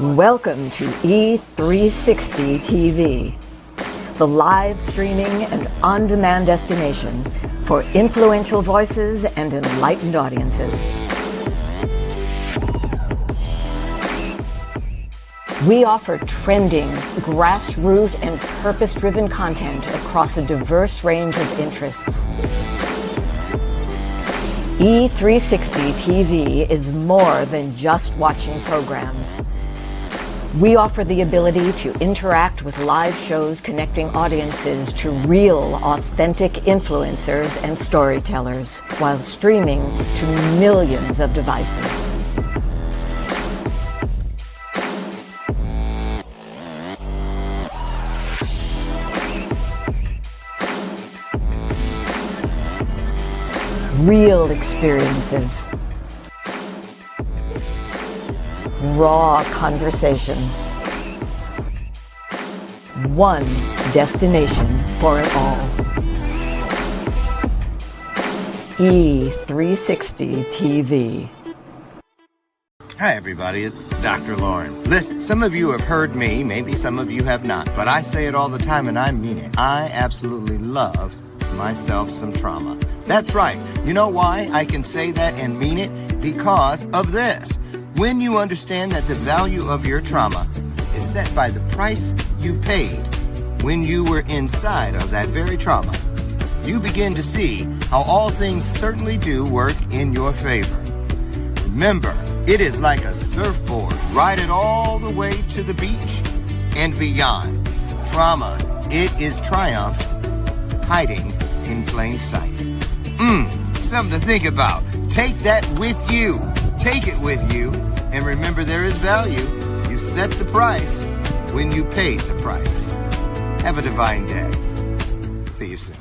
Welcome to E360 TV, the live streaming and on-demand destination for influential voices and enlightened audiences. We offer trending, grassroots, and purpose-driven content across a diverse range of interests. E360 TV is more than just watching programs. We offer the ability to interact with live shows connecting audiences to real, authentic influencers and storytellers while streaming to millions of devices. Real experiences. Raw conversations. One destination for it all. E360 TV. Hi everybody, it's Dr. Lauren. Listen, some of you have heard me, maybe some of you have not, but I say it all the time and I mean it. I absolutely love myself some trauma. That's right. You know why I can say that and mean it? Because of this. When you understand that the value of your trauma is set by the price you paid when you were inside of that very trauma, you begin to see how all things certainly do work in your favor. Remember, it is like a surfboard. Ride it all the way to the beach and beyond. Trauma, it is triumph hiding in plain sight. Something to think about. Take that with you. Take it with you. And remember, there is value. You set the price when you paid the price. Have a divine day. See you soon.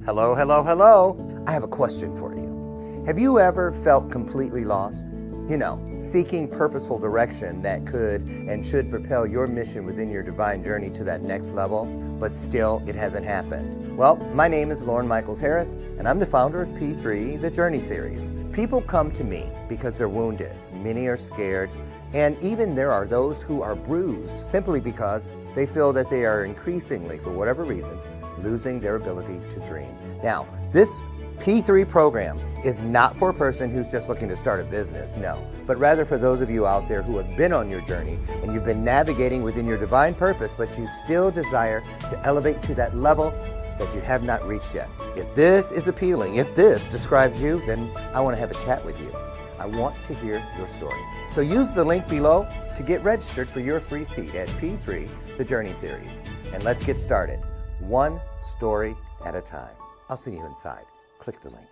Hello, hello, hello. I have a question for you. Have you ever felt completely lost? You know, seeking purposeful direction that could and should propel your mission within your divine journey to that next level, but still it hasn't happened. Well, my name is Lauren Michaels Harris, and I'm the founder of P3, the Journey Series. People come to me because they're wounded. Many are scared, and even there are those who are bruised simply because they feel that they are increasingly, for whatever reason, losing their ability to dream. Now, this P3 program is not for a person who's just looking to start a business, no, but rather for those of you out there who have been on your journey and you've been navigating within your divine purpose, but you still desire to elevate to that level that you have not reached yet. If this is appealing, if this describes you, then I want to have a chat with you. I want to hear your story. So use the link below to get registered for your free seat at P3, the Journey Series. And let's get started. One story at a time. I'll see you inside. Click the link.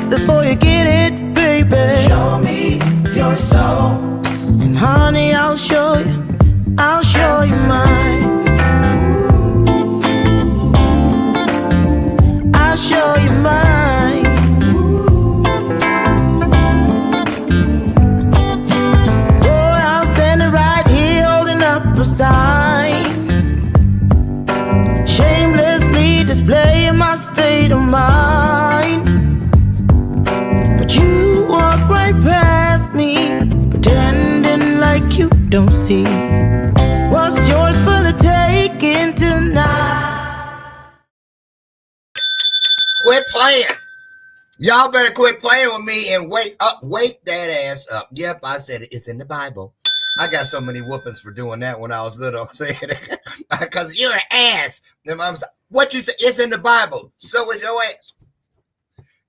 Before you get it, baby, show me your soul. And honey, I'll show you mine. I'll show you mine. Boy, I'm standing right here holding up a sign, shamelessly displaying my state of mind. Y'all better quit playing with me and wake that ass up. Yep, I said it. It's in the Bible. I got so many whoopings for doing that when I was little. Saying it because you're an ass. And Mom said, what you say? It's in the Bible. So is your ass.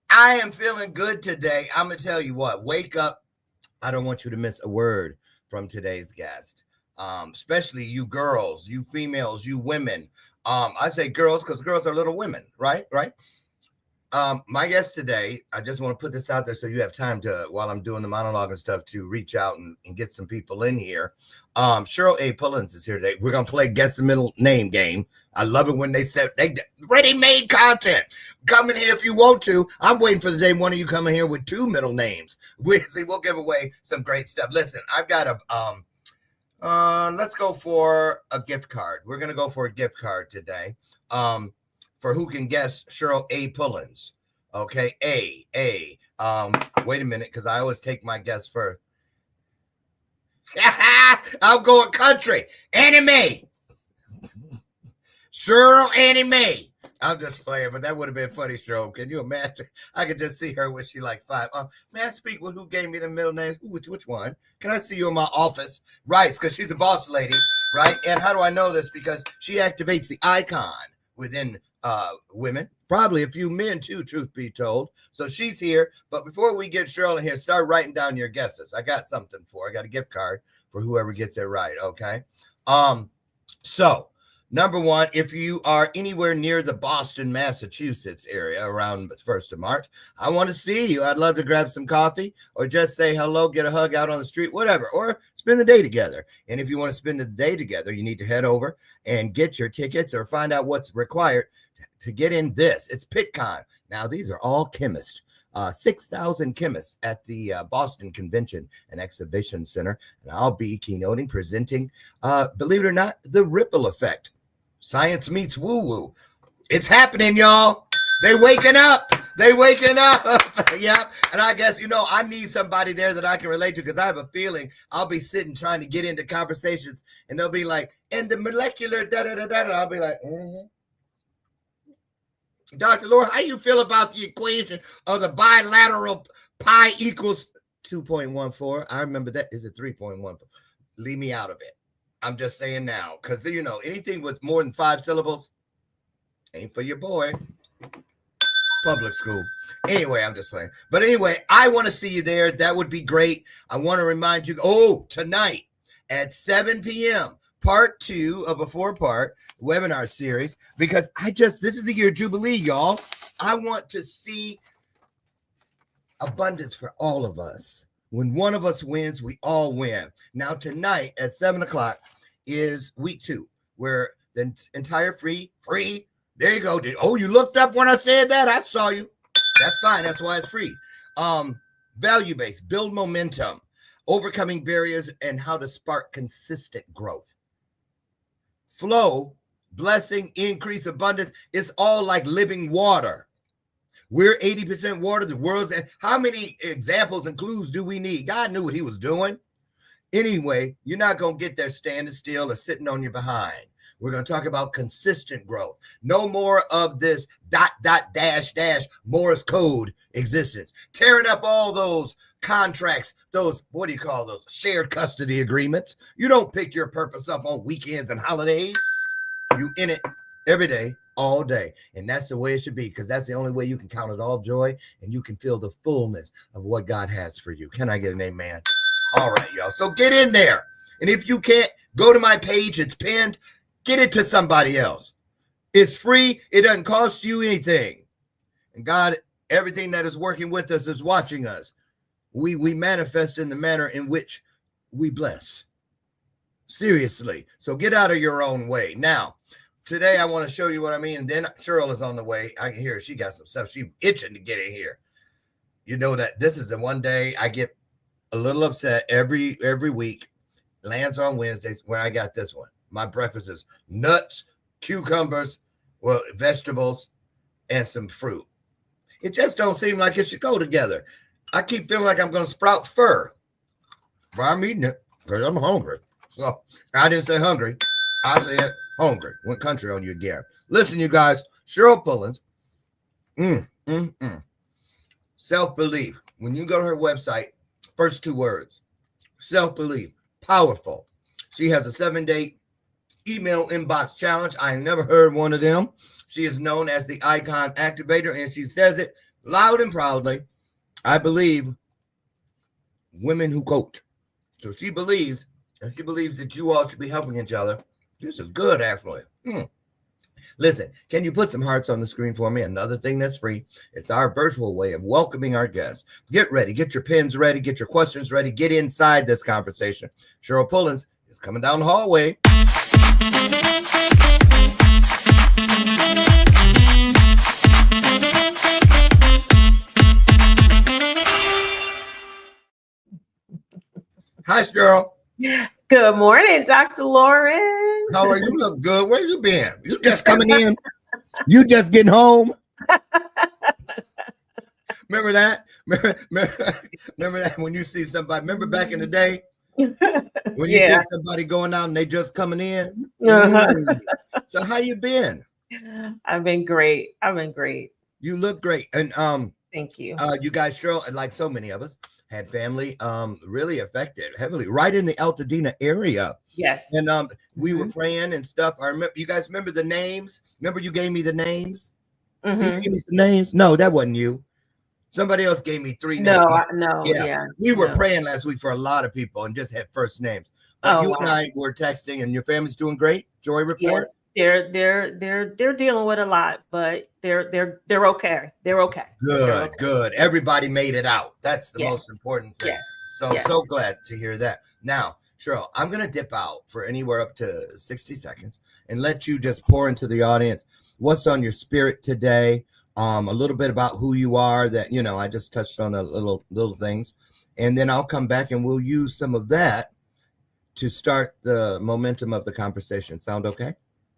I am feeling good today. I'm gonna tell you what. Wake up. I don't want you to miss a word from today's guest. Especially you girls, you females, you women. I say girls because girls are little women, right? Right. My guest today, I just want to put this out there so you have time to, while I'm doing the monologue and stuff, to reach out and get some people in here. Cheryl A. Pullins is here today. We're going to play Guess the Middle Name game. I love it when they said they ready-made content. Come in here if you want to. I'm waiting for the day one of you come in here with 2 middle names. We'll give away some great stuff. Listen, I've got let's go for a gift card. We're going to go for a gift card today. For who can guess Cheryl A. Pullins. Okay, A. Wait a minute, because I always take my guess for. I'm going country. Anime. Cheryl Anime. I'm just playing, but that would have been funny, Cheryl. Can you imagine? I could just see her when she like 5. May I speak with who gave me the middle names? Which one? Can I see you in my office? Right, because she's a boss lady, right? And how do I know this? Because she activates the icon within women, probably a few men too, truth be told. So she's here. But before we get Cheryl in here, start writing down your guesses. I got something I got a gift card for whoever gets it right. Okay. So number one, if you are anywhere near the Boston, Massachusetts area around the 1st of March, I want to see you. I'd love to grab some coffee or just say hello, get a hug out on the street, whatever, or spend the day together. And if you want to spend the day together, you need to head over and get your tickets or find out what's required to get in this. It's PitCon. Now, these are all chemists. 6,000 chemists at the Boston Convention and Exhibition Center. And I'll be keynoting, presenting, believe it or not, the ripple effect. Science meets woo-woo. It's happening, y'all. They waking up. Yep. And I guess, I need somebody there that I can relate to because I have a feeling I'll be sitting trying to get into conversations and they'll be like, and the molecular da-da-da-da. I'll be like, Dr. Laura, how you feel about the equation of the bilateral pi equals 2.14? I remember that. Is it 3.14? Leave me out of it. I'm just saying now, because, anything with more than 5 syllables ain't for your boy. Public school. Anyway, I'm just playing. But anyway, I want to see you there. That would be great. I want to remind you, tonight at 7 p.m., part 2 of a 4-part webinar series, because this is the year Jubilee, y'all. I want to see abundance for all of us. When one of us wins, we all win. Now, tonight at 7 o'clock is week 2, where the entire free. There you go. You looked up when I said that? I saw you. That's fine. That's why it's free. Value-based, build momentum, overcoming barriers, and how to spark consistent growth. Flow, blessing, increase, abundance. It's all like living water. We're 80% water. The world's. How many examples and clues do we need? God knew what he was doing. Anyway, you're not going to get there standing still or sitting on your behind. We're going to talk about consistent growth. No more of this ... Morse code existence. Tearing up all those contracts, those, what do you call those? Shared custody agreements. You don't pick your purpose up on weekends and holidays. You in it every day, all day. And that's the way it should be, because that's the only way you can count it all joy and you can feel the fullness of what God has for you. Can I get an amen? All right, y'all. So get in there. And if you can't, go to my page. It's pinned. Get it to somebody else. It's free. It doesn't cost you anything. And God, everything that is working with us is watching us. We manifest in the manner in which we bless. Seriously. So get out of your own way. Now, today I want to show you what I mean. And then Cheryl is on the way. I can hear her. She got some stuff. She's itching to get in here. You know that this is the one day I get a little upset every week. Lands on Wednesdays when I got this one. My breakfast is nuts, cucumbers, vegetables, and some fruit. It just don't seem like it should go together. I keep feeling like I'm going to sprout fur. But I'm eating it because I'm hungry. So I didn't say hungry. I said hungry. Went country on you again. Listen, you guys, Cheryl Pullins. Self-belief. When you go to her website, first 2 words, self-belief, powerful. She has a 7-day email inbox challenge. I ain't never heard one of them. She is known as the icon activator, and she says it loud and proudly. I believe women who coach. So she believes that you all should be helping each other. This is good, actually. Listen, can you put some hearts on the screen for me? Another thing that's free. It's our virtual way of welcoming our guests. Get ready. Get your pens ready. Get your questions ready. Get inside this conversation. Cheryl Pullins is coming down the hallway. Hi, Cheryl. Good morning, Dr. Lauren. How are you? Look good. Where you been? You just coming in? You just getting home? Remember that? Remember that when you see somebody? Remember back in the day when you get somebody going out and they just coming in? So how you been? I've been great. You look great, and thank you. You guys, Cheryl, like so many of us, had family really affected heavily right in the Altadena area. Yes. And we were praying and stuff. I remember, you guys remember the names? Remember you gave me the names? Did you give me some names? No, that wasn't you. Somebody else gave me 3 names. No. We were praying last week for a lot of people and just had first names. But you and I were texting, and your family's doing great. Joy report. Yeah, they're dealing with a lot, but they're okay. They're okay. Good. Everybody made it out. That's the most important thing. So glad to hear that. Now, Cheryl, I'm going to dip out for anywhere up to 60 seconds and let you just pour into the audience what's on your spirit today. A little bit about who you are, that, I just touched on the little things. And then I'll come back and we'll use some of that to start the momentum of the conversation. Sound okay?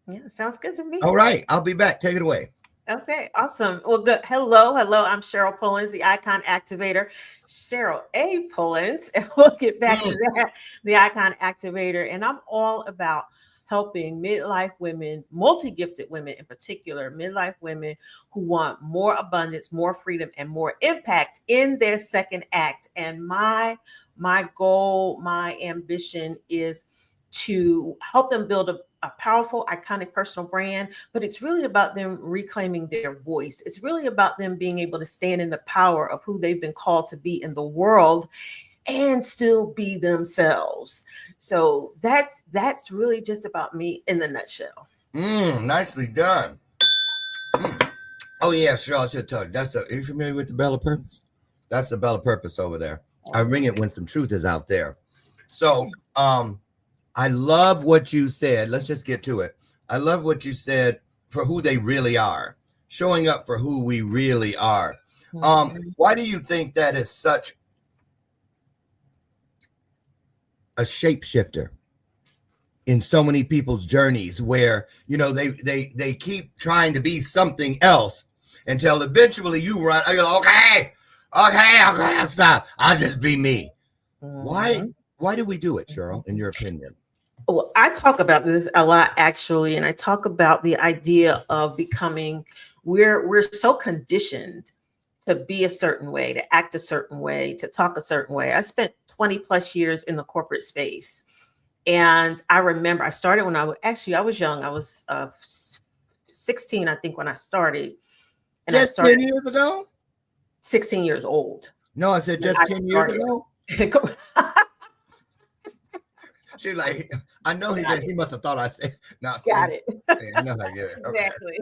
Yeah, sounds good to me. All right. I'll be back. Take it away. Okay, awesome. Well, good. Hello. I'm Cheryl Pullins, the Icon Activator. Cheryl A. Pullins, and we'll get back to that, the Icon Activator. And I'm all about helping midlife women, multi-gifted women in particular, midlife women who want more abundance, more freedom, and more impact in their second act. And my goal, my ambition is to help them build a powerful, iconic personal brand, but it's really about them reclaiming their voice. It's really about them being able to stand in the power of who they've been called to be in the world and still be themselves. So that's really just about me in the nutshell. Nicely done. Oh yeah, Cheryl, I should tell you. Are you familiar with the Bell of Purpose? That's the Bell of Purpose over there. I ring it when some truth is out there. So I love what you said. Let's just get to it. I love what you said for who they really are, showing up for who we really are. Why do you think that is such a shapeshifter in so many people's journeys, where they keep trying to be something else until eventually you run? You're like, okay, stop. I'll just be me. Why do we do it, Cheryl, in your opinion? Well, I talk about this a lot, actually, and I talk about the idea of becoming, we're so conditioned to be a certain way, to act a certain way, to talk a certain way. I spent 20 plus years in the corporate space. And I remember I started when I was young. I was 16, I think, when I started. And just 10 years ago? 16 years old. No, I said just 10 years ago. She's like, I know he did. He must have thought I said, no. Got it. Yeah, I know how to get it. Okay. Exactly.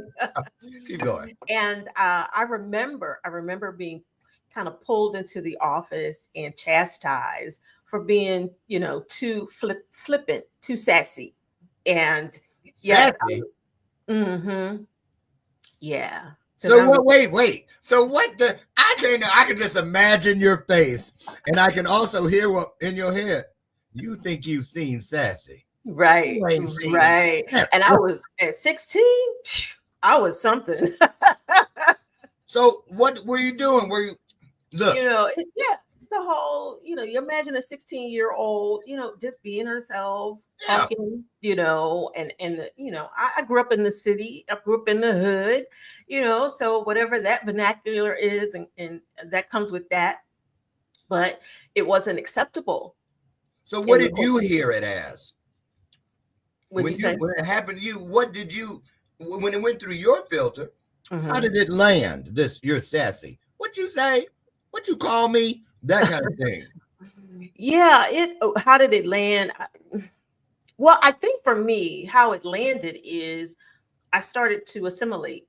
Keep going. And I remember being kind of pulled into the office and chastised for being, too flippant, too sassy. And sassy? Yeah. So wait. So what I can just imagine your face, and I can also hear what in your head. You think you've seen sassy. Right. And I was at 16, I was something. So what were you doing? Were you look? it's the whole, you imagine a 16-year-old, just being herself, Yeah. talking, I grew up in the city, I grew up in the hood, so whatever that vernacular is, and that comes with that, but it wasn't acceptable. So what in the did you corporate- hear it as? What'd you say? When it happened to you, what did you, when it went through your filter, Mhm. how did it land? You're sassy. What you say? What you call me? That kind of thing. Yeah, how did it land? Well, I think for me, how it landed is I started to assimilate.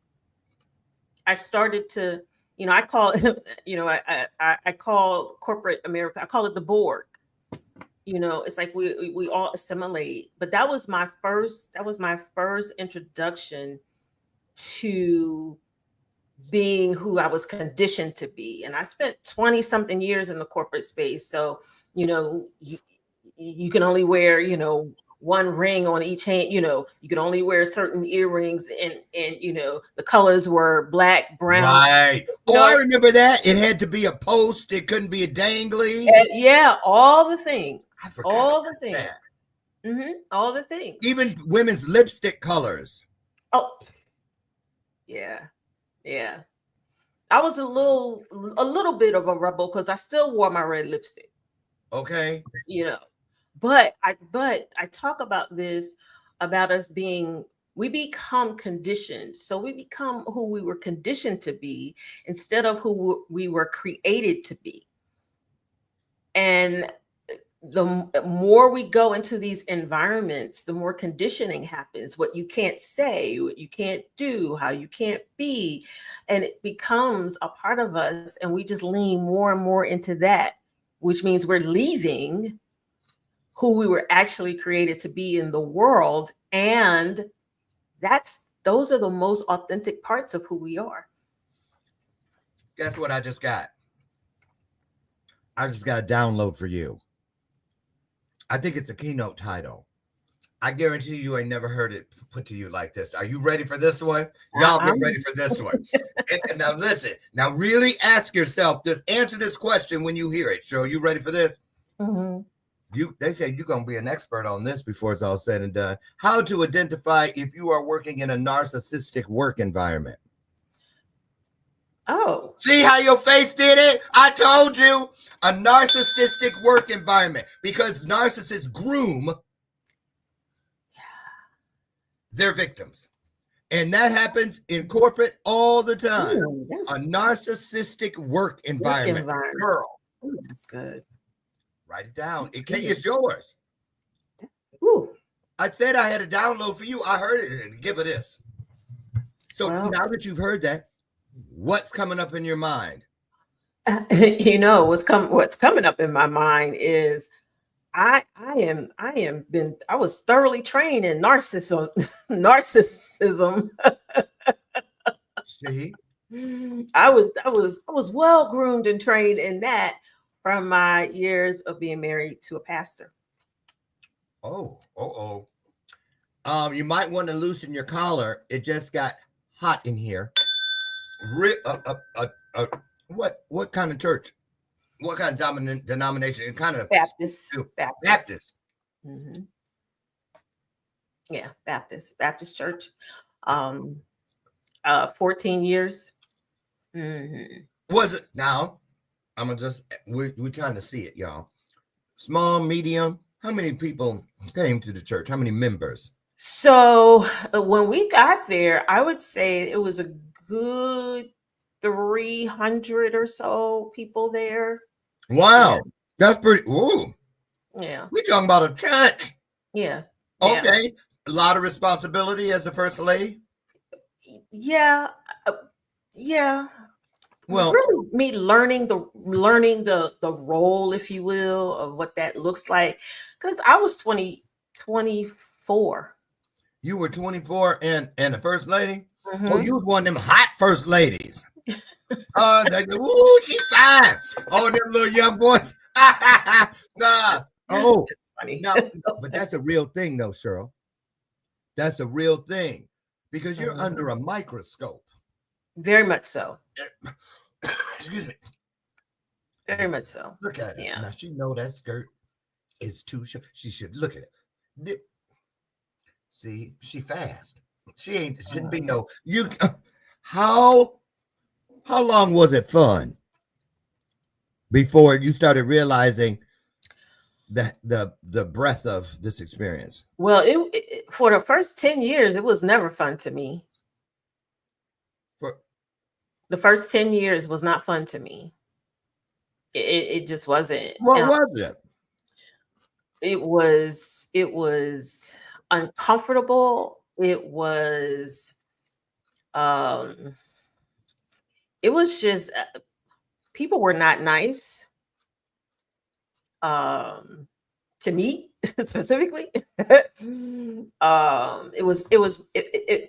I started to, I call it, I call corporate America, I call it the Borg. It's like we all assimilate. But that was my first introduction to being who I was conditioned to be. And I spent 20 something years in the corporate space. So, you can only wear, one ring on each hand, you could only wear certain earrings, and the colors were black, brown. Right. I remember that. It had to be a post. It couldn't be a dangly. Yeah, all the things. I forgot All the about things. that. All the things. Even women's lipstick colors. Oh, yeah. Yeah. I was a little bit of a rebel because I still wore my red lipstick. Okay. But I talk about this, about us we become conditioned. So we become who we were conditioned to be instead of who we were created to be. And the more we go into these environments, the more conditioning happens. What you can't say, what you can't do, how you can't be. And it becomes a part of us. And we just lean more and more into that, which means we're leaving who we were actually created to be in the world. And those are the most authentic parts of who we are. Guess what I just got? I just got a download for you. I think it's a keynote title. I guarantee you ain't never heard it put to you like this. Are you ready for this one? Y'all get ready for this one. and now listen. Now really ask yourself this. Answer this question when you hear it. Cheryl, you ready for this? Mm-hmm. They say you're going to be an expert on this before it's all said and done. How to identify if you are working in a narcissistic work environment. Oh. See how your face did it? I told you. A narcissistic work environment, because narcissists groom their victims. And that happens in corporate all the time. Ooh, a narcissistic work environment. Girl. Ooh, that's good. Write it down. It's yours. Ooh. I said I had a download for you. I heard it. Give it this. So now that you've heard that, what's coming up in your mind? What's coming up in my mind is I was thoroughly trained in narcissism. See? I was well groomed and trained in that from my years of being married to a pastor. You might want to loosen your collar. It just got hot in here. What kind of church? What kind of denomination? Kind of Baptist. Baptist. Mm-hmm. Yeah, Baptist church. 14 years. Mm-hmm. Was it now? We're trying to see it, y'all. Small, medium. How many people came to the church? How many members? So when we got there, I would say it was a good 300 or so people there. Wow. Yeah. That's pretty. Ooh. Yeah. We're talking about a church. Yeah. Okay. Yeah. A lot of responsibility as a first lady. Yeah. Yeah. Well, really me learning the role, if you will, of what that looks like. Because I was 24. You were 24 and the first lady? Mm-hmm. Oh, you was one of them hot first ladies. Ooh, she's fine. Oh, them little young boys. Nah. Oh, funny. No, but that's a real thing, though, Cheryl. That's a real thing, because you're under a microscope. Very much so. Excuse me. Very much so. Look at it. Yeah. Now she know that skirt is too short. She should look at it. See, she fast. Shouldn't be no you. How long was it fun before you started realizing that the breadth of this experience? Well, for the first 10 years, it was never fun to me. The first 10 years was not fun to me. It just wasn't. What was it? It was uncomfortable. It was just people were not nice to me specifically. It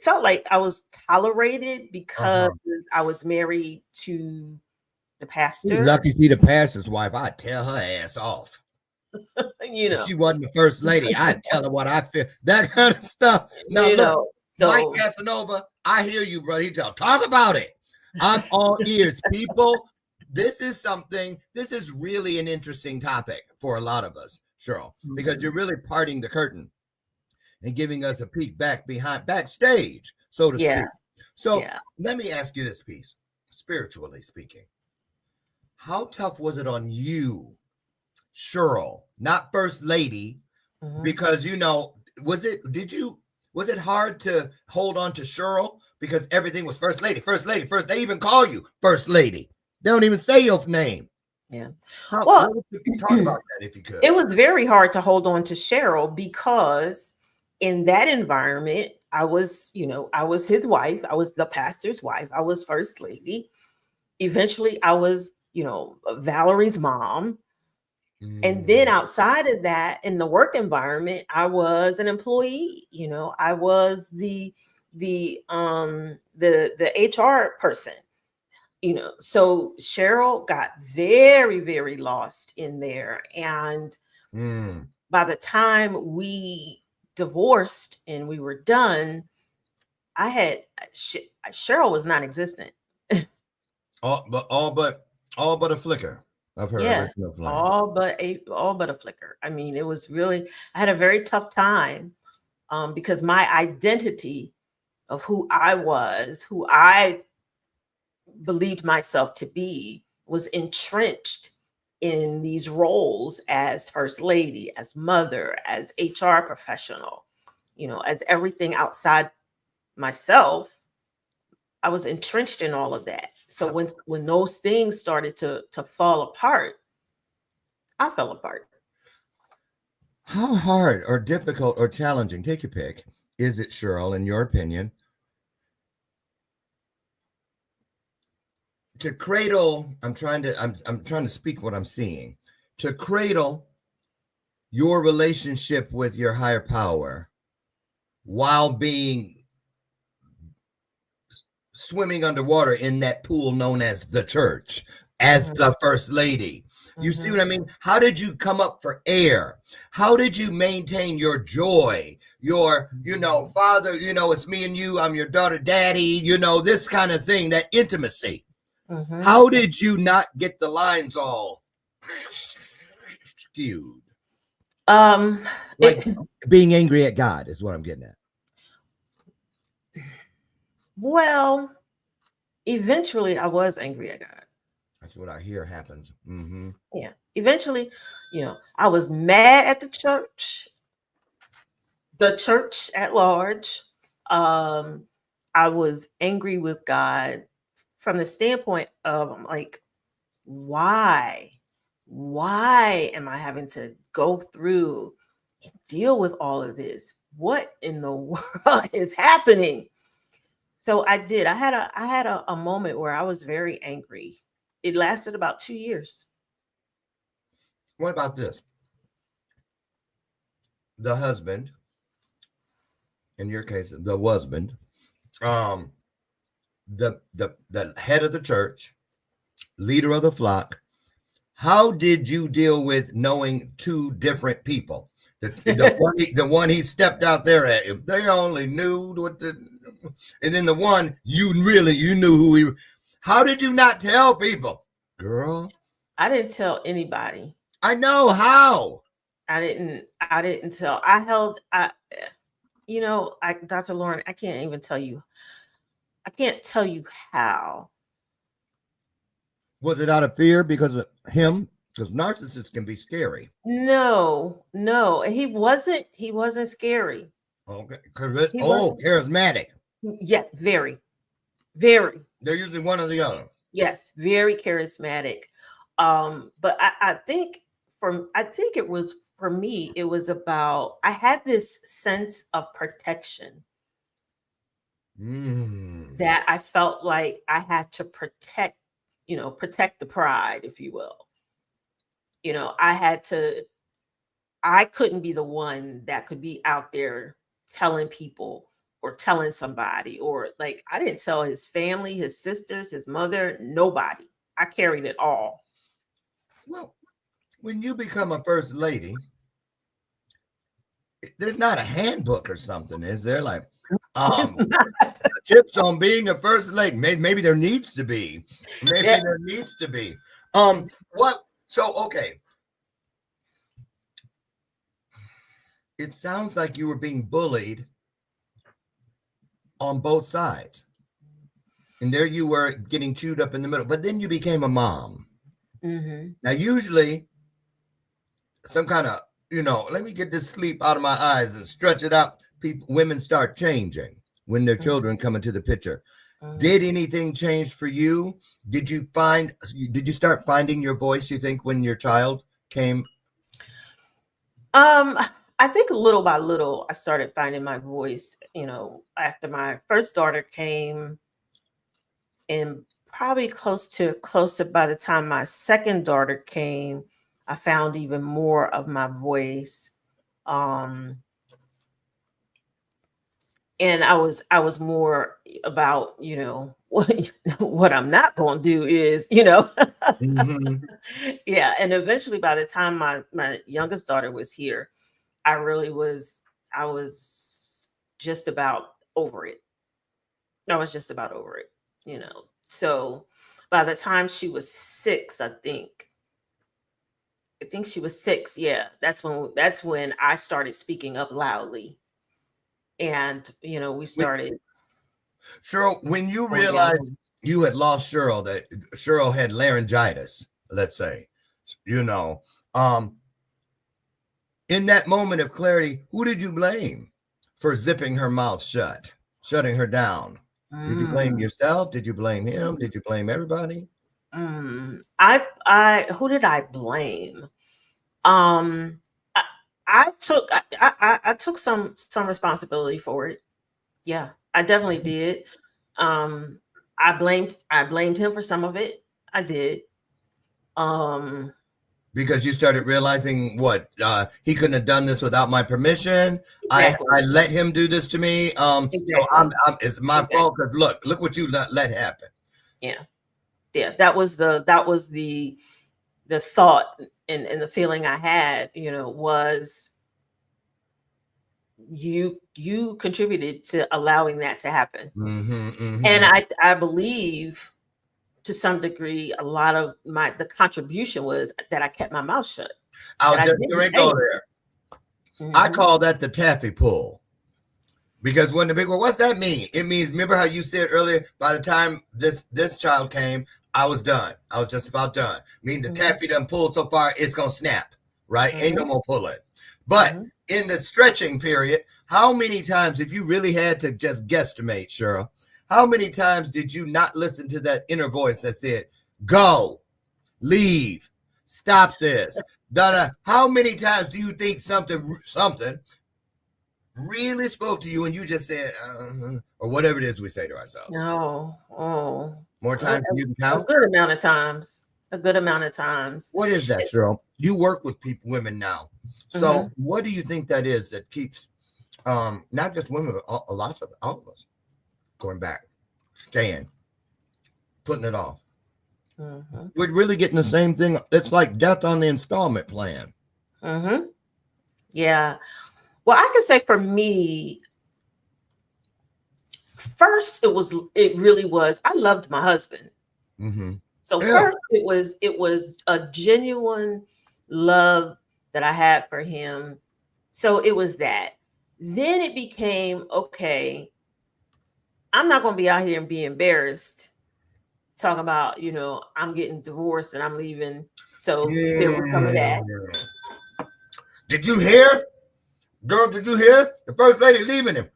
felt like I was tolerated because I was married to the pastor. Lucky see the pastor's wife. I'd tell her ass off. If she wasn't the first lady, I'd tell her what I feel. That kind of stuff. Now, Mike Casanova, I hear you, brother. He talk about it. I'm all ears, people. This is really an interesting topic for a lot of us, Cheryl, because you're really parting the curtain and giving us a peek backstage, so to speak. So let me ask you this piece, spiritually speaking. How tough was it on you, Cheryl, not first lady, because was it hard to hold on to Cheryl because everything was first lady, they even call you first lady. They don't even say your name. Yeah. Talk about that if you could. It was very hard to hold on to Cheryl because in that environment, I was his wife. I was the pastor's wife. I was first lady. Eventually I was, Valerie's mom. And then outside of that, in the work environment, I was an employee. I was the HR person. So Cheryl got very, very lost in there. And by the time we divorced and we were done, Cheryl was non-existent. all but a flicker of her original flame. All but a flicker. I mean, it was really, I had a very tough time because my identity of who I was, who I believed myself to be, was entrenched in these roles as first lady, as mother, as HR professional, as everything outside myself. I was entrenched in all of that. So when those things started to fall apart, I fell apart. How hard or difficult or challenging, take your pick, is it, Cheryl, in your opinion, to cradle, I'm trying to speak what I'm seeing, to cradle your relationship with your higher power while being swimming underwater in that pool known as the church, as the first lady. You see what I mean? How did you come up for air? How did you maintain your joy? Your, father, it's me and you, I'm your daughter, daddy, this kind of thing, that intimacy. How did you not get the lines all skewed? Being angry at God is what I'm getting at. Well, eventually I was angry at God. That's what I hear happens. Yeah. Eventually, I was mad at the church at large. I was angry with God from the standpoint of like, why am I having to go through and deal with all of this? What in the world is happening? So I did. I had a moment where I was very angry. It lasted about 2 years. What about this? The husband, in your case, the husband, the head of the church, leader of the flock. How did you deal with knowing two different people? The one he stepped out there at him, they only knew and then the one you knew who he. How did you not tell people, girl? I didn't tell anybody. I know how. I didn't tell. I held Dr. Lauren, I can't even tell you. I can't tell you how. Was it out of fear because of him? Because narcissists can be scary. No, he wasn't scary. Okay. Because He wasn't. charismatic. Yeah, very, very. They're usually one or the other. Yes, very charismatic. But I think it was for me, it was about I had this sense of protection that I felt like I had to protect the pride, if you will. I couldn't be the one that could be out there telling people or telling somebody, or like I didn't tell his family, his sisters, his mother, nobody. I carried it all. Well, when you become a first lady, there's not a handbook or something, is there? Like tips on being a first lady. Maybe there needs to be. There needs to be. What? So, okay. It sounds like you were being bullied on both sides. And there you were getting chewed up in the middle. But then you became a mom. Mm-hmm. Now, usually, some kind of, let me get this sleep out of my eyes and stretch it out. Women start changing when their children come into the picture. Did anything change for you? Did you start finding your voice, you think, when your child came? I think little by little, I started finding my voice, after my first daughter came, and probably close to by the time my second daughter came, I found even more of my voice. And I was more about, what I'm not going to do is, Mm-hmm. Yeah. And eventually by the time my youngest daughter was here, I was just about over it. I was just about over it, So by the time she was 6, I think she was 6. Yeah. That's when I started speaking up loudly. And, we started. Cheryl, when you realized you had lost Cheryl, that Cheryl had laryngitis, let's say, in that moment of clarity, who did you blame for zipping her mouth shut, shutting her down? Did you blame yourself? Did you blame him? Did you blame everybody? Who did I blame? I took some responsibility for it. Yeah, I definitely did. I blamed him for some of it. I did. Because you started realizing he couldn't have done this without my permission. Exactly. I let him do this to me. Exactly. So it's my fault because look what you let happen. Yeah. That was the thought and the feeling I had, was you contributed to allowing that to happen. Mm-hmm, mm-hmm. And I believe to some degree, a lot of the contribution was that I kept my mouth shut. I'll just go there. Mm-hmm. I call that the taffy pull. Because when what's that mean? It means, remember how you said earlier, by the time this child came, I was done. I was just about done. Meaning the taffy done pulled so far, it's going to snap, right? Ain't no more pulling. But in the stretching period, how many times, if you really had to just guesstimate, Cheryl, how many times did you not listen to that inner voice that said, go, leave, stop this? How many times do you think something really spoke to you and you just said, or whatever it is we say to ourselves? No. Oh. More times than you can count? A good amount of times. What is that, Cheryl? You work with women now. So what do you think that is that keeps not just women, but all of us going back, staying, putting it off? We're really getting the same thing. It's like death on the installment plan. Yeah. Well, I can say for me, first, it really was, I loved my husband. So Yeah. first it was a genuine love that I had for him. So it was that. Then it became, okay, I'm not going to be out here and be embarrassed talking about, I'm getting divorced and I'm leaving. So there was some of that. Did you hear? Girl, did you hear? The first lady leaving him.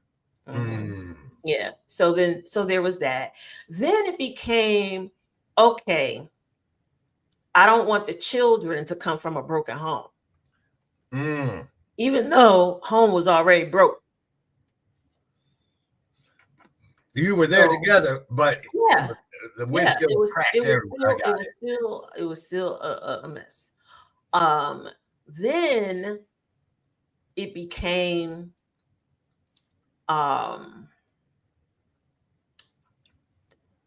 Yeah. So there was that. Then it became, okay, I don't want the children to come from a broken home. Even though home was already broke. You were there together, but yeah, the windshield was cracked everywhere. It was still a mess. Then it became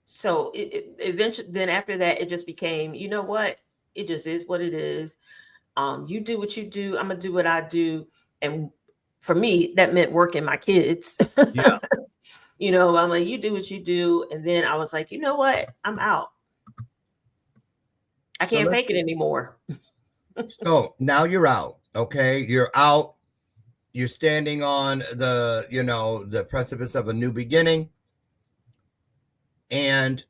so it eventually, then after that it just became, you know what, it just is what it is. You do what you do, I'm gonna do what I do. And for me that meant working my kids. Yeah. I'm like, you do what you do. And then I was like, you know what, I'm out. I can't fake it anymore. So now you're out. Okay, you're out. You're standing on the precipice of a new beginning, and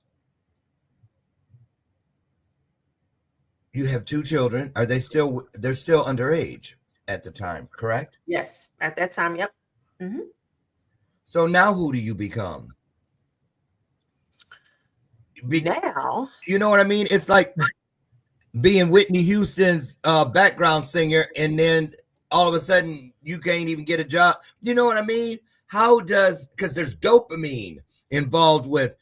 you have 2 children. Are they still? They're still underage at the time, correct? Yes, at that time. Yep. So now, who do you become? Now, you know what I mean? It's like being Whitney Houston's background singer, and then all of a sudden you can't even get a job. You know what I mean? Because there's dopamine involved with,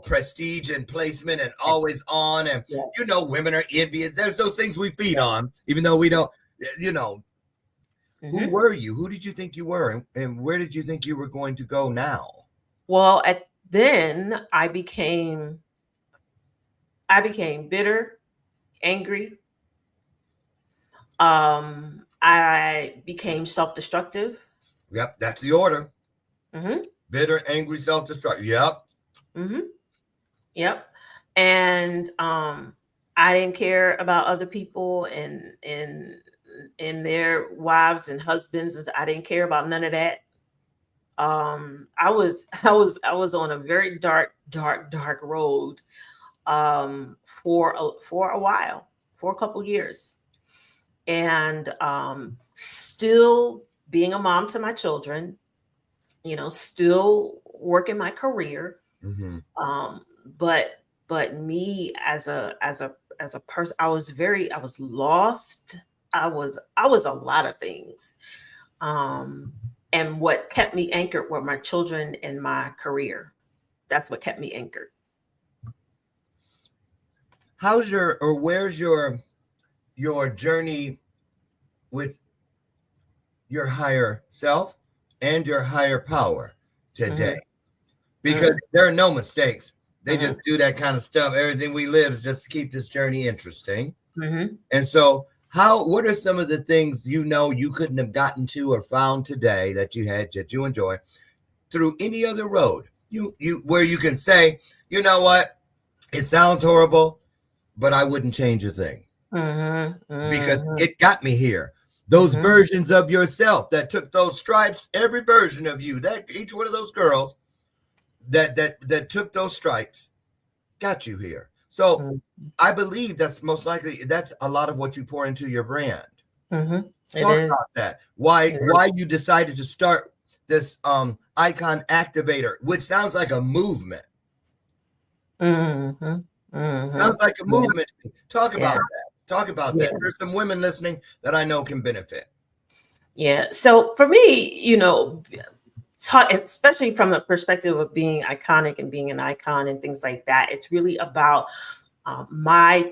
prestige and placement and always on. And, yes. Women are envious. There's those things we feed on, even though we don't, Who were you? Who did you think you were? And where did you think you were going to go now? Well, then I became bitter, angry. I became self-destructive. Yep, that's the order. Mm-hmm. Bitter, angry, self-destructive. Yep. Mm-hmm. Yep. And I didn't care about other people and their wives and husbands. I didn't care about none of that. I was on a very dark road for a while, for a couple years. And still being a mom to my children, still working my career. But me as a person, I was lost. I was a lot of things. And what kept me anchored were my children and my career. That's what kept me anchored. Where's your journey with your higher self and your higher power today? Because there are no mistakes. They just do that kind of stuff. Everything we live is just to keep this journey interesting. And so what are some of the things you couldn't have gotten to or found today that you enjoy through any other road? Where you can say, you know what, it sounds horrible, but I wouldn't change a thing. Because it got me here. Those versions of yourself that took those stripes, every version of you, that each one of those girls that took those stripes got you here. So I believe that's most likely, that's a lot of what you pour into your brand. Talk about that. Why you decided to start this icon activator, which sounds like a movement. Sounds like a movement. Talk about that. Talk about that. There's some women listening that I know can benefit. Yeah. So for me, especially from the perspective of being iconic and being an icon and things like that, it's really about my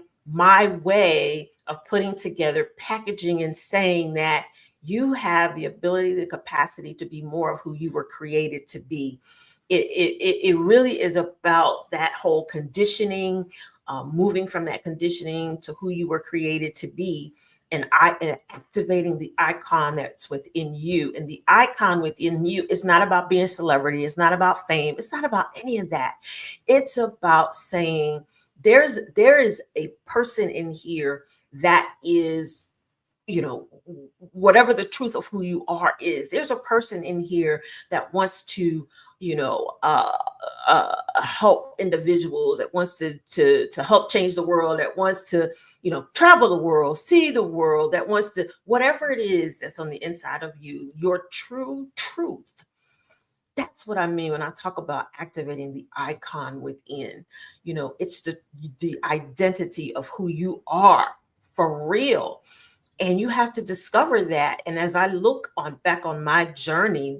way of putting together packaging and saying that you have the ability, the capacity to be more of who you were created to be. It really is about that whole conditioning, moving from that conditioning to who you were created to be, and activating the icon that's within you. And the icon within you is not about being a celebrity. It's not about fame. It's not about any of that. It's about saying, there is a person in here that is, you know, whatever the truth of who you are is. There's a person in here that wants to, you know, help individuals, that wants to help change the world, that wants to, you know, travel the world, see the world, that wants to, whatever it is that's on the inside of you, your true truth. That's what I mean when I talk about activating the icon within. You know, it's the identity of who you are for real. And you have to discover that. And as I look back on my journey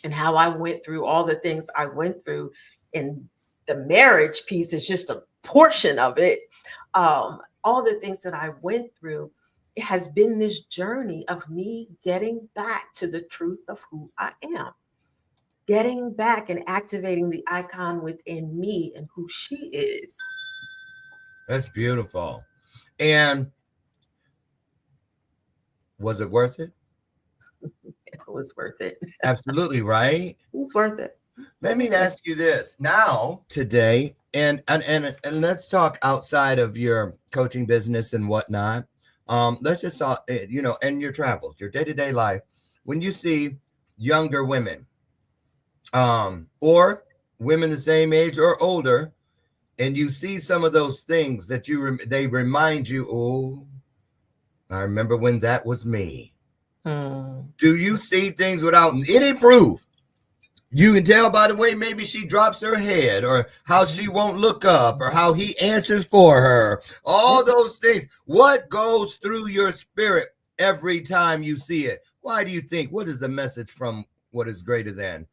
and how I went through all the things I went through, and the marriage piece is just a portion of it. All the things that I went through, it has been this journey of me getting back to the truth of who I am, getting back and activating the icon within me and who she is. That's beautiful. And was it worth it? It was worth it. Absolutely, right? It was worth it. Let me ask you this now, today, and let's talk outside of your coaching business and whatnot. Let's just talk, you know, and your travels, your day-to-day life. When you see younger women, or women the same age or older, and you see some of those things that they remind you, oh, I remember when that was me. Do you see things without any proof? You can tell by the way maybe she drops her head, or how she won't look up, or how he answers for her. All those things. What goes through your spirit every time you see it? Why do you think? What is the message from what is greater than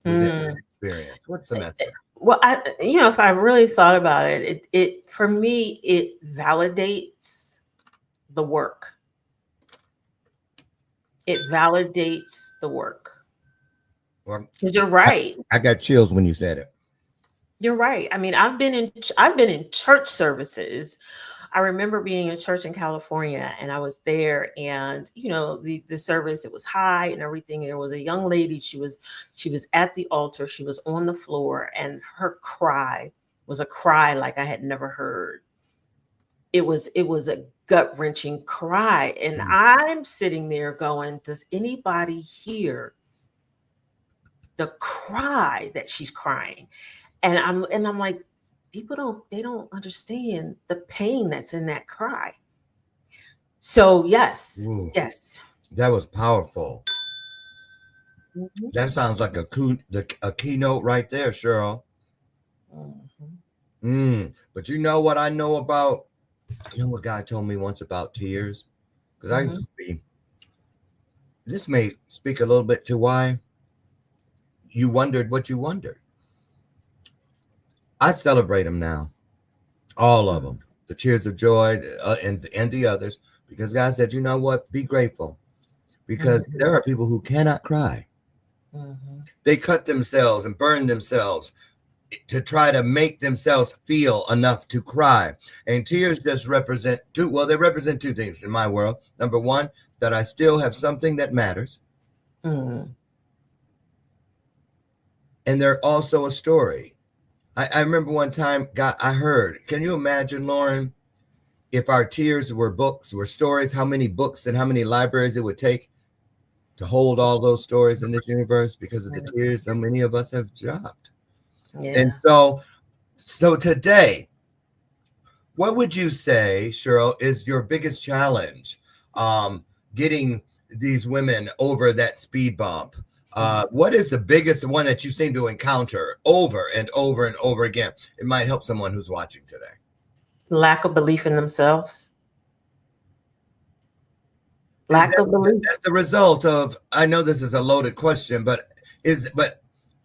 within that experience? What's the message? Well, you know, if I really thought about it, it for me, it validates the work. It validates the work. Well, because you're right. I got chills when you said it. You're right. I mean, I've been in church services. I remember being in church in California, and I was there, and you know, the service, it was high and everything. And there was a young lady. She was at the altar. She was on the floor, and her cry was a cry like I had never heard. It was a gut-wrenching cry, and I'm sitting there going, does anybody hear the cry that she's crying? And I'm like, people don't understand the pain that's in that cry. So yes. Ooh, yes, that was powerful. That sounds like a keynote right there, Cheryl. But you know what I know about? You know what God told me once about tears? Because I used to be. This may speak a little bit to why you wondered what you wondered. I celebrate them now, all of them, the tears of joy and the others, because God said, you know what, be grateful, because there are people who cannot cry. They cut themselves and burn themselves to try to make themselves feel enough to cry. And tears just represent they represent two things in my world. Number one, that I still have something that matters. And they're also a story. I remember one time, I heard, can you imagine, Lauren, if our tears were books, were stories, how many books and how many libraries it would take to hold all those stories in this universe? Because of the tears, so many of us have dropped. Yeah. And so today, what would you say, Cheryl, is your biggest challenge getting these women over that speed bump? What is the biggest one that you seem to encounter over and over and over again? It might help someone who's watching today. Lack of belief in themselves. Lack of belief. That's the result of, I know this is a loaded question, but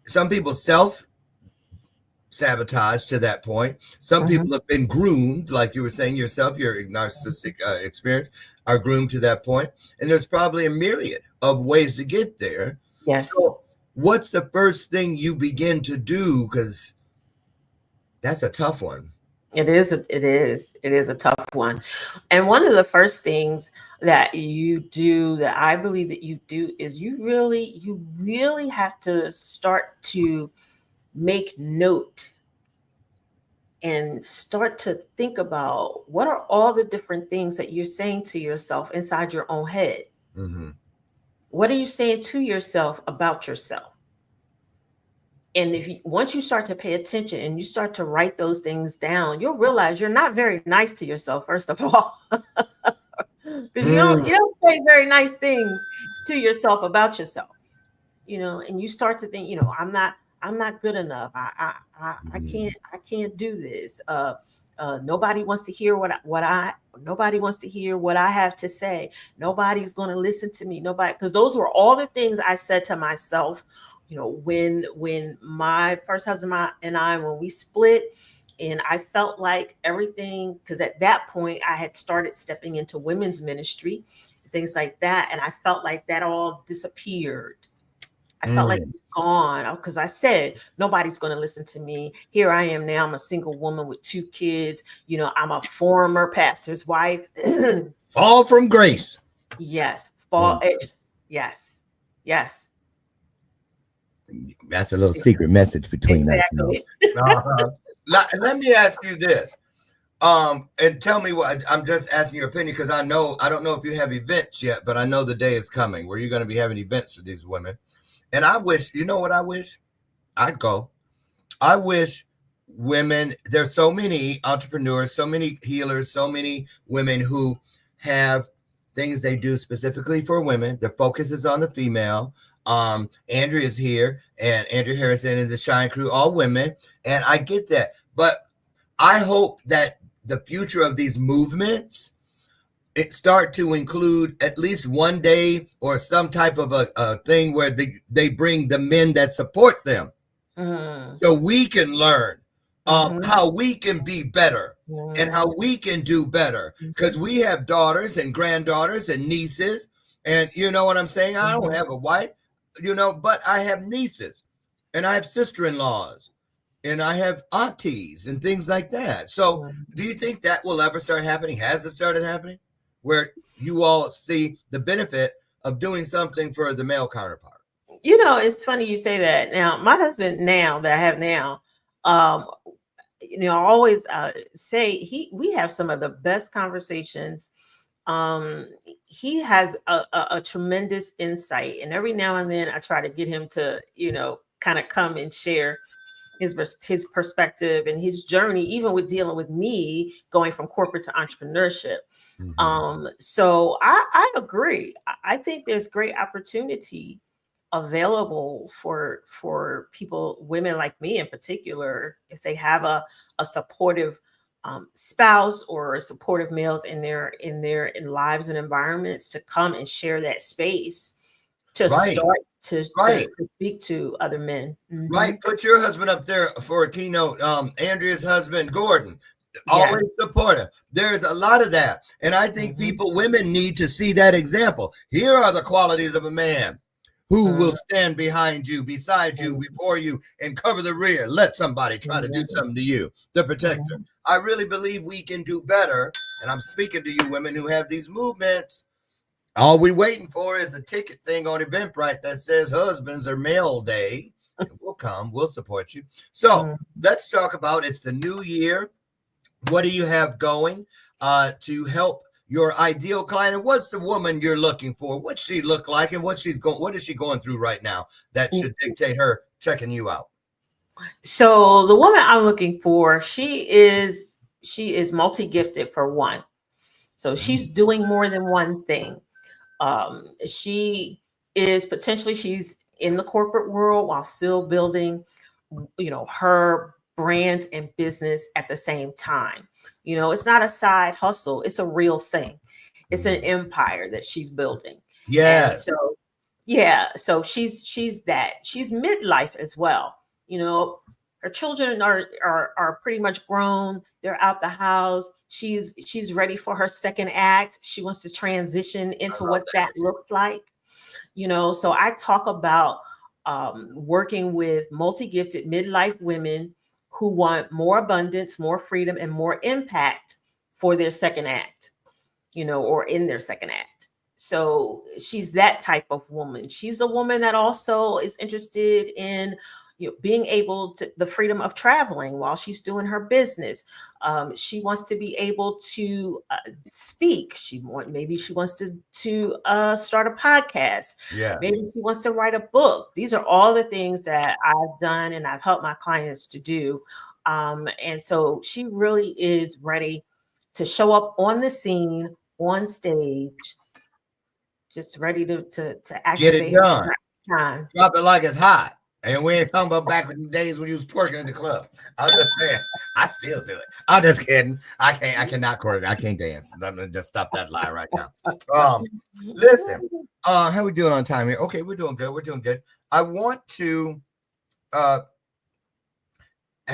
some people self-sabotage to that point. Some people have been groomed, like you were saying yourself, your narcissistic experience, are groomed to that point. And there's probably a myriad of ways to get there. Yes. So what's the first thing you begin to do? Because that's a tough one. It is a tough one. And one of the first things that you do, that I believe that you do, is you really have to start to make note and start to think about what are all the different things that you're saying to yourself inside your own head. Mm-hmm. What are you saying to yourself about yourself? And once you start to pay attention and you start to write those things down, you'll realize you're not very nice to yourself, first of all. Because you don't say very nice things to yourself about yourself, and you start to think, I'm not good enough. I can't do this. Nobody wants to hear nobody wants to hear what I have to say. Nobody's going to listen to me. Nobody, because those were all the things I said to myself, when my first husband and I, when we split, and I felt like everything, because at that point I had started stepping into women's ministry, things like that. And I felt like that all disappeared. I felt like it was gone because I said, nobody's going to listen to me. Here I am now. I'm a single woman with 2 kids. I'm a former pastor's wife. Fall from grace. Yes. Yes. Yes. That's a little secret message between us. Let me ask you this. And tell me what, I'm just asking your opinion because I don't know if you have events yet, but I know the day is coming where you're going to be having events for these women. And I wish, you know what I wish? I'd go. I wish women, there's so many entrepreneurs, so many healers, so many women who have things they do specifically for women. The focus is on the female. Andrea is here, and Andrea Harrison and the Shine Crew, all women. And I get that. But I hope that the future of these movements, it start to include at least one day or some type of a thing where they bring the men that support them. So we can learn how we can be better and how we can do better, because we have daughters and granddaughters and nieces, and you know what I'm saying? I don't have a wife, but I have nieces and I have sister-in-laws and I have aunties and things like that. So do you think that will ever start happening? Has it started happening where you all see the benefit of doing something for the male counterpart? It's funny you say that. Now, my husband now that I have now, I always say we have some of the best conversations. He has a tremendous insight, and every now and then I try to get him to, kind of come and share his perspective and his journey, even with dealing with me going from corporate to entrepreneurship. So I agree. I think there's great opportunity available for people, women like me in particular, if they have a supportive spouse or supportive males in their lives and environments, to come and share that space to start to speak to other men. Right. Put your husband up there for a keynote. Andrea's husband, Gordon, always supportive. There's a lot of that. And I think women need to see that example. Here are the qualities of a man who will stand behind you, beside you, before you, and cover the rear. Let somebody try to do something to you, the protector. I really believe we can do better. And I'm speaking to you women who have these movements. All we're waiting for is a ticket thing on Eventbrite that says Husbands Are Male Day. We'll come. We'll support you. So let's talk about, it's the new year. What do you have going to help your ideal client? And what's the woman you're looking for? What's she look like, and what is she going through right now that should dictate her checking you out? So the woman I'm looking for, she is multi-gifted, for one. So she's doing more than one thing. She's in the corporate world while still building, her brand and business at the same time. It's not a side hustle. It's a real thing. It's an empire that she's building. Yes. So she's that. She's midlife as well. Her children are pretty much grown. They're out the house. She's ready for her second act. She wants to transition into what that looks like. So I talk about working with multi-gifted midlife women who want more abundance, more freedom, and more impact for their second act, or in their second act. So she's that type of woman. She's a woman that also is interested in, being able to the freedom of traveling while she's doing her business. She wants to be able to speak. Maybe she wants to start a podcast. Yeah. Maybe she wants to write a book. These are all the things that I've done and I've helped my clients to do. And so she really is ready to show up on the scene, on stage, just ready to Get it activate done. her time. Drop it like it's hot. And we ain't talking about back in the days when you was twerking in the club. I was just saying, I still do it. I'm just kidding. I cannot choreograph. I can't dance. I'm gonna just stop that lie right now. Listen, how we doing on time here? Okay, we're doing good. We're doing good. I want to I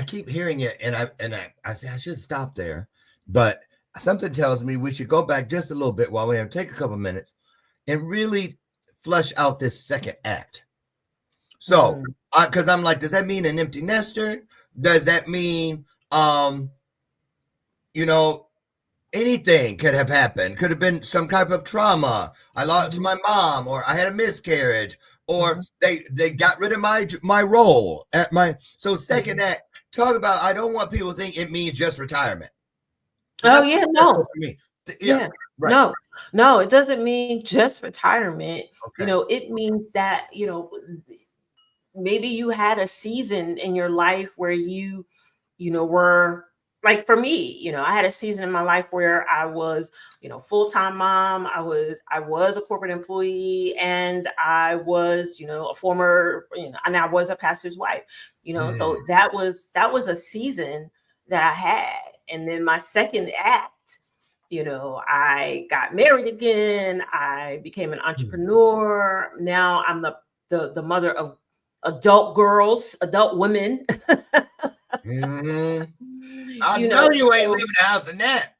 keep hearing it, and I should stop there, but something tells me we should go back just a little bit while we have take a couple minutes and really flesh out this second act. So, because I'm like, does that mean an empty nester? Does that mean, anything could have happened? Could have been some type of trauma. I lost my mom, or I had a miscarriage, or they got rid of my role at my. So second act, talk about. I don't want people to think it means just retirement. Oh yeah, no. For me. Yeah. Right. No, it doesn't mean just retirement. Okay. It means that, maybe you had a season in your life where you were like, for me, I had a season in my life where I was, full-time mom. I was a corporate employee, and I was, a former, and I was a pastor's wife, so that was a season that I had. And then my second act, I got married again. I became an entrepreneur. Now I'm the mother of adult women. I know you ain't leaving the house in that.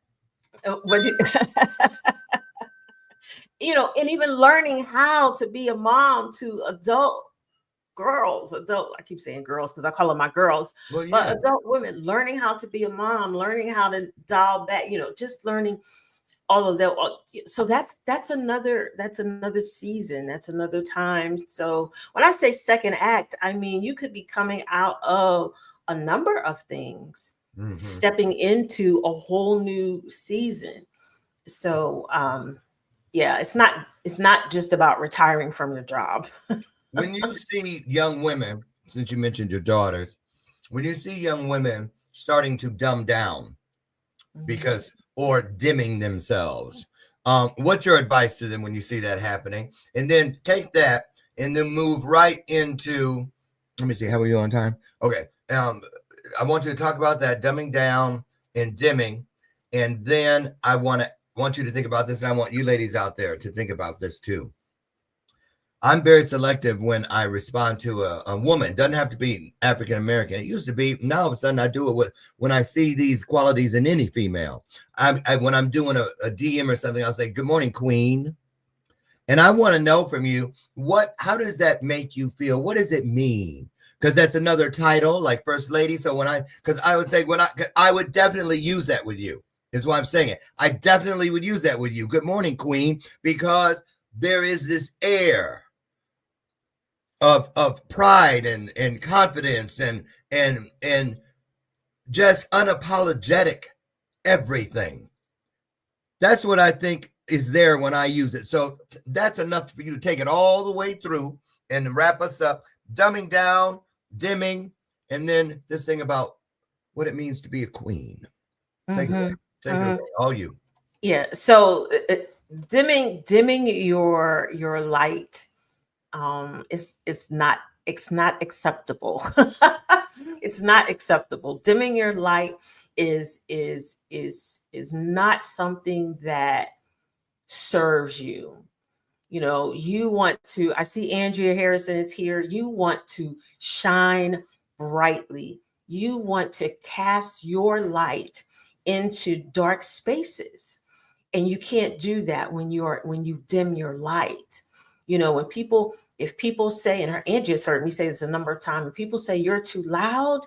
And even learning how to be a mom to adult girls, I keep saying girls because I call them my girls, but adult women, learning how to be a mom, learning how to dial back, just learning all of that. So that's another season, that's another time. So when I say second act, I mean, you could be coming out of a number of things, stepping into a whole new season. So it's not just about retiring from your job. When you see young women, since you mentioned your daughters, when you see young women starting to dumb down or dimming themselves, what's your advice to them when you see that happening? And then take that and then move right into, let me see, how are you on time? Okay. I want you to talk about that dumbing down and dimming. And then I want you to think about this, and I want you ladies out there to think about this too. I'm very selective when I respond to a woman. Doesn't have to be African American. It used to be. Now all of a sudden I do it when I see these qualities in any female. When I'm doing a DM or something, I'll say, "Good morning, Queen," and I want to know from you how does that make you feel? What does it mean? Because that's another title, like First Lady. So because I would say I would definitely use that with you. Is why I'm saying it. I definitely would use that with you. Good morning, Queen, because there is this air of pride and confidence and just unapologetic everything. That's what I think is there when I use it. So that's enough for you to take it all the way through and wrap us up, dumbing down, dimming, and then this thing about what it means to be a queen. Take it away. Take it away. All you. Yeah. So dimming your light. It's not acceptable. It's not acceptable. Dimming your light is not something that serves you. You want to, I see Andrea Harrison is here. You want to shine brightly. You want to cast your light into dark spaces. And you can't do that when you dim your light. If people say, and Andrea's heard me say this a number of times, if people say you're too loud,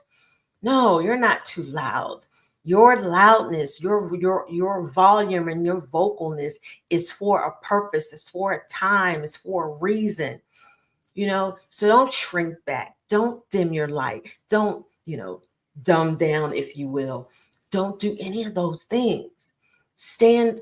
no, you're not too loud. Your loudness, your volume and your vocalness is for a purpose, it's for a time, it's for a reason. So don't shrink back. Don't dim your light. Don't, dumb down, if you will. Don't do any of those things. Stand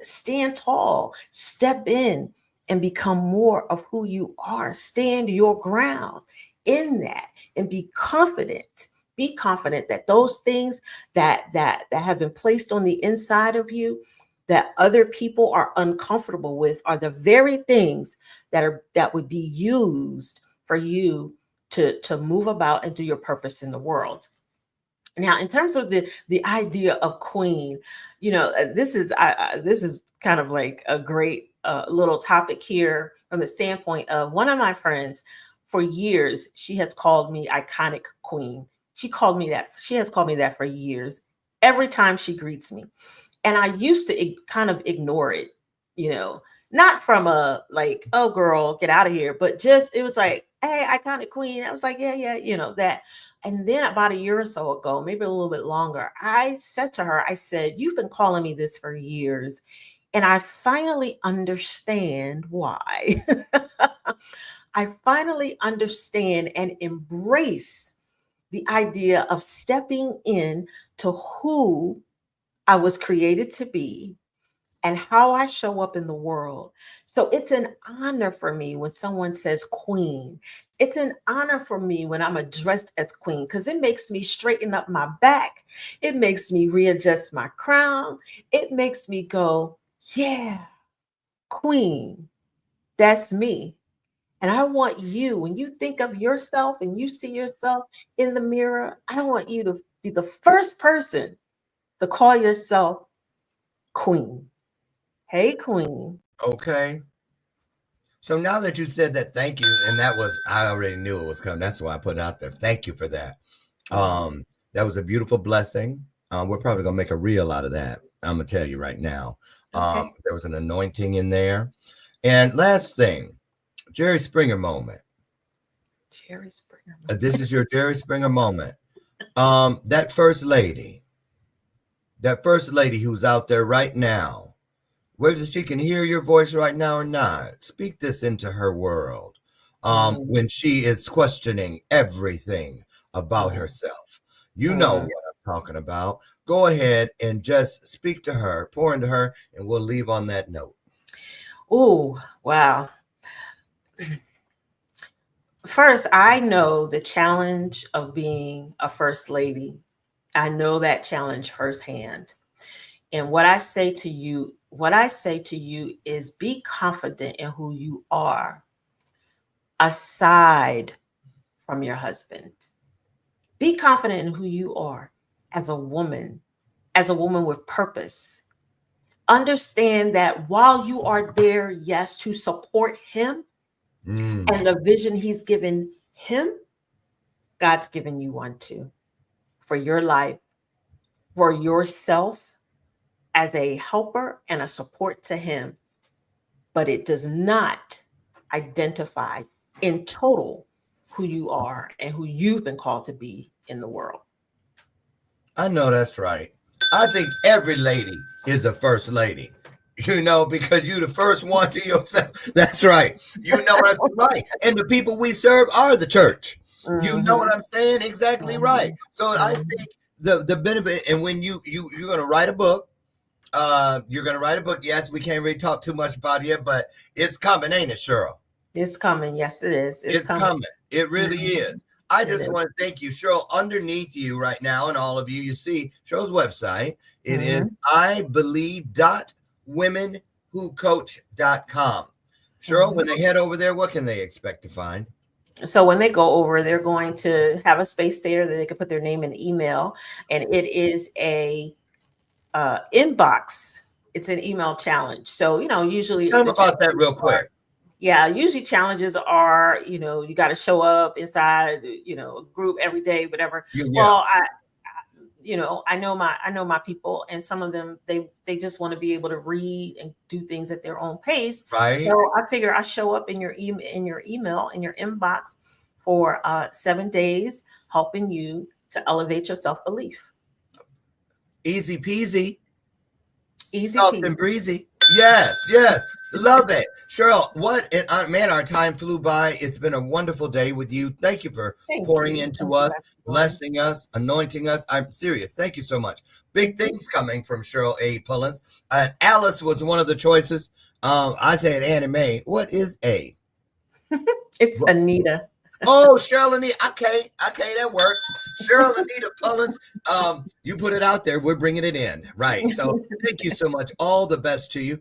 tall, step in and become more of who you are. Stand your ground in that and be confident. Be confident that those things that have been placed on the inside of you that other people are uncomfortable with are the very things that would be used for you to move about and do your purpose in the world. Now, in terms of the idea of queen, this is kind of like a great little topic here from the standpoint of one of my friends. For years, she has called me iconic queen. She called me that. She has called me that for years. Every time she greets me, and I used to kind of ignore it, not from a like, oh girl, get out of here, but just it was like, hey, iconic queen. I was like, yeah, that. And then about a year or so ago, maybe a little bit longer, I said to her, I said, you've been calling me this for years, and I finally understand why. I finally understand and embrace the idea of stepping in to who I was created to be and how I show up in the world. So it's an honor for me when someone says queen. It's an honor for me when I'm addressed as queen because it makes me straighten up my back. It makes me readjust my crown. It makes me go, yeah, queen, that's me. And I want you, when you think of yourself and you see yourself in the mirror, I want you to be the first person to call yourself queen. Hey, queen. Okay. So now that you said that, thank you. And I already knew it was coming. That's why I put it out there. Thank you for that. That was a beautiful blessing. We're probably going to make a reel out of that. I'm going to tell you right now. Okay. There was an anointing in there. And last thing, Jerry Springer moment. Jerry Springer. This is your Jerry Springer moment. That first lady who's out there right now, whether she can hear your voice right now or not, speak this into her world. When she is questioning everything about herself, you know what I'm talking about. Go ahead and just speak to her, pour into her, and we'll leave on that note. Oh, wow. First, I know the challenge of being a first lady. I know that challenge firsthand. And what I say to you is be confident in who you are aside from your husband. Be confident in who you are as a woman with purpose. Understand that while you are there, yes, to support him and the vision he's given him, God's given you one too for your life, for yourself as a helper and a support to him. But it does not identify in total who you are and who you've been called to be in the world. I know that's right. I think every lady is a first lady, because you're the first one to yourself. That's right. That's right. And the people we serve are the church. You know what I'm saying? Exactly right. So I think the benefit, and when you're going to write a book, Yes, we can't really talk too much about it yet, but it's coming, ain't it, Cheryl? It's coming. Yes, it is. It's coming. It really is. I just want to thank you, Cheryl. Underneath you right now, and all of you, you see Cheryl's website. It is ibelieve.womenwhocoach.com. Cheryl, when they head over there, what can they expect to find? So when they go over, they're going to have a space there that they can put their name and email, and it is a inbox. It's an email challenge. So usually tell them about that real quick. Usually challenges are, you got to show up inside, a group every day, whatever. Yeah. Well, I know my people, and some of them, they just want to be able to read and do things at their own pace. Right. So I figure I show up in your email, in your inbox for 7 days, helping you to elevate your self-belief. Easy peasy. Easy soft peasy. and breezy. Yes. Love it. Cheryl, man, our time flew by. It's been a wonderful day with you. Thank you for pouring into us, blessing us, anointing us. I'm serious. Thank you so much. Big things coming from Cheryl A. Pullins. Alice was one of the choices. I said anime. What is A? It's Anita. Oh, Cheryl Anita. Okay, that works. Cheryl Anita Pullins. You put it out there. We're bringing it in. Right. So thank you so much. All the best to you.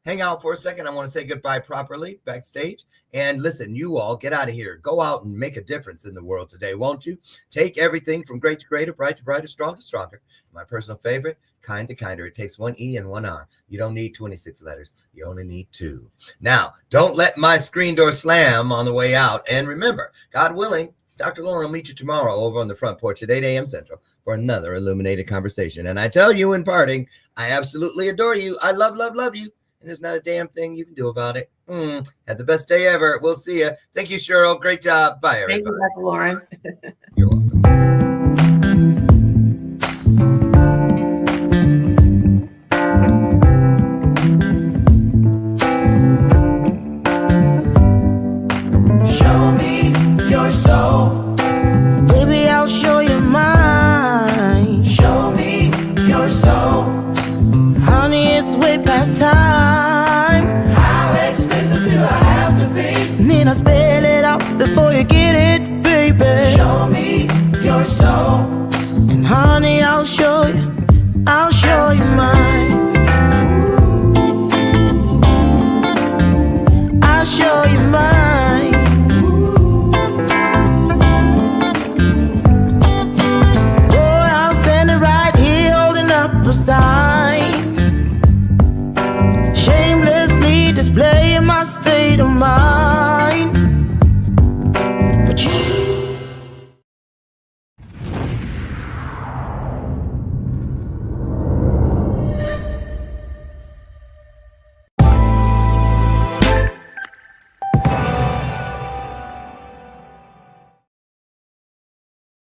Hang out for a second. I want to say goodbye properly backstage. And listen, you all get out of here. Go out and make a difference in the world today, won't you? Take everything from great to greater, bright to brighter, strong to stronger. My personal favorite, kind to kinder. It takes one E and one R. You don't need 26 letters. You only need 2. Now, don't let my screen door slam on the way out. And remember, God willing, Dr. Lauren will meet you tomorrow over on the front porch at 8 a.m. Central for another illuminated conversation. And I tell you in parting, I absolutely adore you. I love you. And there's not a damn thing you can do about it. Have the best day ever. We'll see you. Thank you, Cheryl. Great job. Bye, everybody. Thank you, Dr. Lauren. You're welcome. Show me your soul. Baby, I'll show you mine. Show me your soul. Honey, it's way past time. How expensive do I have to be? Need I spell it out before you get it, baby? Show me your soul. And honey, I'll show you mine. I'll show you mine. Oh, I'm standing right here holding up a sign, shamelessly displaying my state of mind.